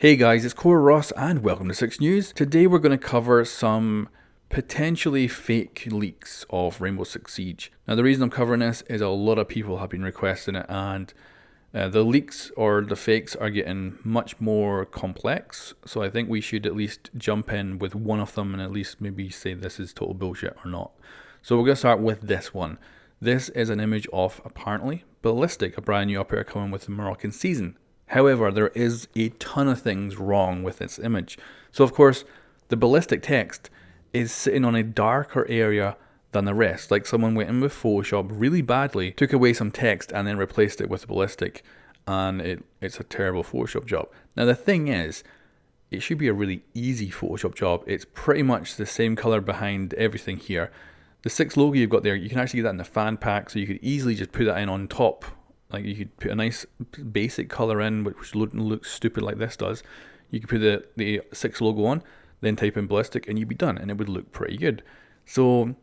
Hey guys, it's Core Ross and welcome to 6 News. Today we're going to cover some potentially fake leaks of Rainbow Six Siege. Now the reason I'm covering this is a lot of people have been requesting it, and the leaks or the fakes are getting much more complex, so I think we should at least jump in with one of them and at least maybe say this is total bullshit or not. So we're going to start with this one. This is an image of, apparently, Ballistic, a brand new operator coming with the Moroccan season. However, there is a ton of things wrong with this image. So of course, the ballistic text is sitting on a darker area than the rest. Like someone went in with Photoshop really badly, took away some text and then replaced it with ballistic, and it's a terrible Photoshop job. Now the thing is, it should be a really easy Photoshop job. It's pretty much the same color behind everything here. The 6 logo you've got there, you can actually get that in the fan pack, so you could easily just put that in on top. Like you could put a nice basic color in, which looks stupid like this does. You could put the 6 logo on, then type in ballistic, and you'd be done, and it would look pretty good. So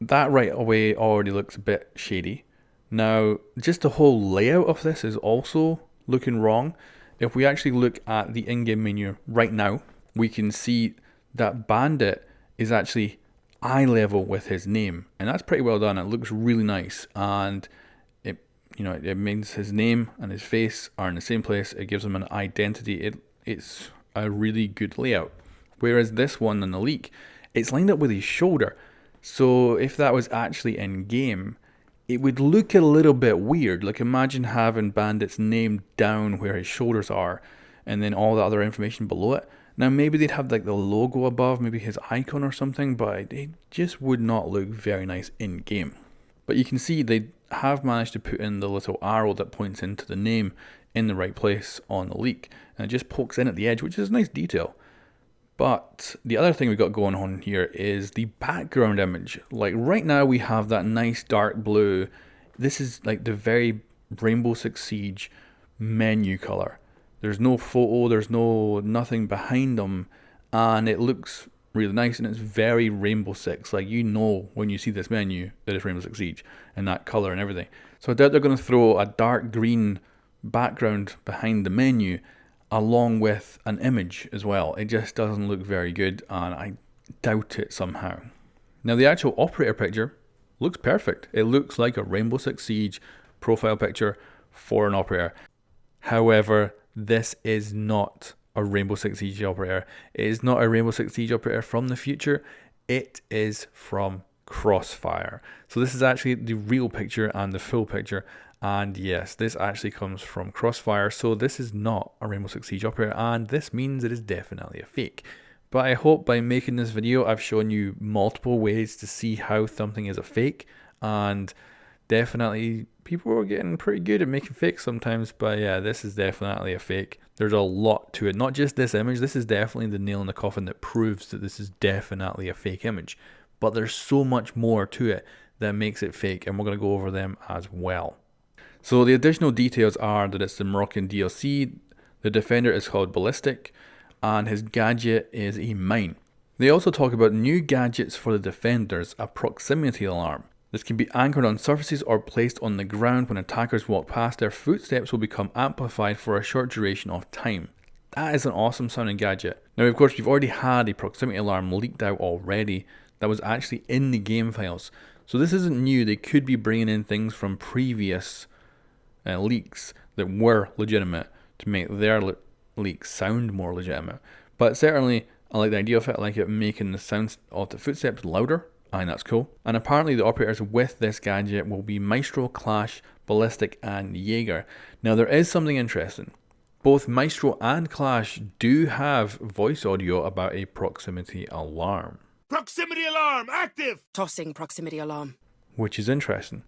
that right away already looks a bit shady. Now, just the whole layout of this is also looking wrong. If we actually look at the in-game menu right now, we can see that Bandit is actually eye level with his name, and that's pretty well done. It looks really nice, and it means his name and his face are in the same place. It gives him an identity. It's a really good layout. Whereas this one in the leak, it's lined up with his shoulder. So if that was actually in game, it would look a little bit weird. Like imagine having Bandit's name down where his shoulders are, and then all the other information below it. Now maybe they'd have like the logo above, maybe his icon or something, but it just would not look very nice in game. But you can see they have managed to put in the little arrow that points into the name in the right place on the leak, and it just pokes in at the edge, which is a nice detail. But the other thing we've got going on here is the background image. Like right now we have that nice dark blue. This is like the very Rainbow Six Siege menu color. There's no photo, there's nothing behind them, and it looks really nice, and it's very Rainbow Six. Like you know when you see this menu that it's Rainbow Six Siege and that color and everything. So I doubt they're going to throw a dark green background behind the menu along with an image as well. It just doesn't look very good, and I doubt it somehow. Now the actual operator picture looks perfect. It looks like a Rainbow Six Siege profile picture for an operator. However, this is not a Rainbow Six Siege operator. It is not a Rainbow Six Siege operator from the future. It is from Crossfire. So this is actually the real picture and the full picture. And yes, this actually comes from Crossfire. So this is not a Rainbow Six Siege operator, and this means it is definitely a fake. But I hope by making this video, I've shown you multiple ways to see how something is a fake, and definitely people are getting pretty good at making fakes sometimes, but yeah, this is definitely a fake. There's a lot to it, not just this image. This is definitely the nail in the coffin that proves that this is definitely a fake image, but there's so much more to it that makes it fake, and we're going to go over them as well. So the additional details are that it's the Moroccan DLC, the defender is called Ballistic, and his gadget is a mine. They also talk about new gadgets for the defenders, a proximity alarm. This can be anchored on surfaces or placed on the ground. When attackers walk past, their footsteps will become amplified for a short duration of time. That is an awesome sounding gadget. Now of course we've already had a proximity alarm leaked out already that was actually in the game files. So this isn't new. They could be bringing in things from previous leaks that were legitimate to make their leaks sound more legitimate. But certainly I like the idea of it. I like it making the sounds of the footsteps louder. I think that's cool. And apparently the operators with this gadget will be Maestro, Clash, Ballistic and Jaeger. Now there is something interesting. Both Maestro and Clash do have voice audio about a proximity alarm. Proximity alarm active! Tossing proximity alarm. Which is interesting.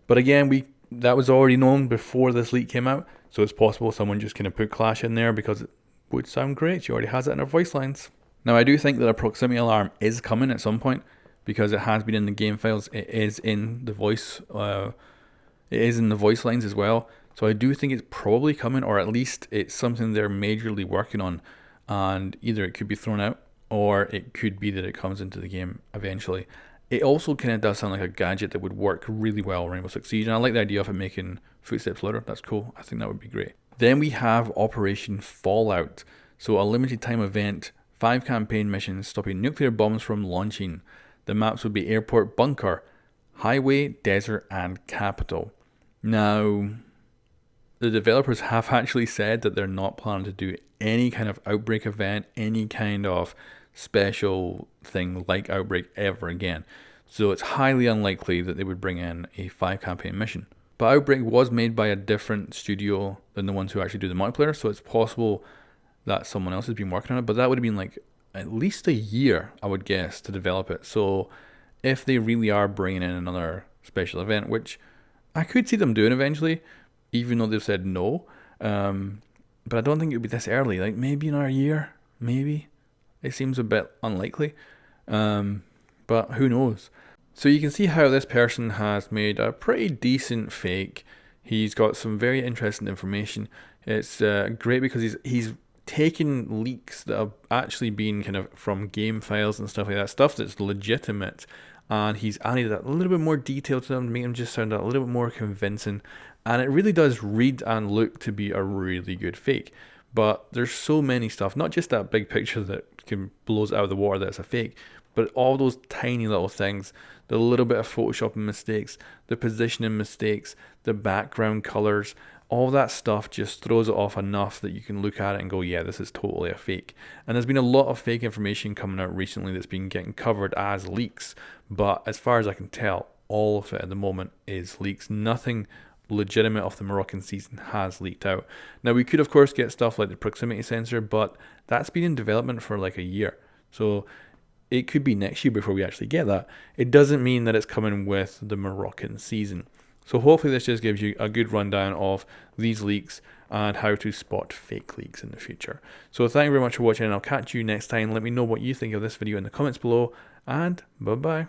But again, that was already known before this leak came out. So it's possible someone just kind of put Clash in there because it would sound great. She already has it in her voice lines. Now I do think that a proximity alarm is coming at some point, because it has been in the game files. It is in the voice lines as well. So I do think it's probably coming, or at least it's something they're majorly working on, and either it could be thrown out or it could be that it comes into the game eventually. It also kind of does sound like a gadget that would work really well in Rainbow Six Siege, and I like the idea of it making footsteps louder. That's cool. I think that would be great. Then we have Operation Fallout. So a limited time event, 5 campaign missions stopping nuclear bombs from launching. The maps would be Airport Bunker, Highway, Desert, and Capital. Now, the developers have actually said that they're not planning to do any kind of Outbreak event, any kind of special thing like Outbreak ever again. So it's highly unlikely that they would bring in a 5 campaign mission. But Outbreak was made by a different studio than the ones who actually do the multiplayer, so it's possible that someone else has been working on it, but that would have been like at least a year, I would guess, to develop it. So if they really are bringing in another special event, which I could see them doing eventually, even though they've said no, but I don't think it would be this early. Like maybe another year, maybe. It seems a bit unlikely, but who knows? So you can see how this person has made a pretty decent fake. He's got some very interesting information. It's great because he's taken leaks that have actually been kind of from game files and stuff like that, stuff that's legitimate, and he's added a little bit more detail to them to make them just sound a little bit more convincing, and it really does read and look to be a really good fake. But there's so many stuff, not just that big picture that can blows out of the water that's a fake, but all those tiny little things, the little bit of photoshopping mistakes, the positioning mistakes, the background colors, all that stuff just throws it off enough that you can look at it and go, yeah, this is totally a fake. And there's been a lot of fake information coming out recently that's been getting covered as leaks, but as far as I can tell, all of it at the moment is leaks. Nothing legitimate of the Moroccan season has leaked out. Now, we could of course get stuff like the proximity sensor, but that's been in development for like a year. So it could be next year before we actually get that. It doesn't mean that it's coming with the Moroccan season. So hopefully this just gives you a good rundown of these leaks and how to spot fake leaks in the future. So thank you very much for watching, and I'll catch you next time. Let me know what you think of this video in the comments below, and bye bye.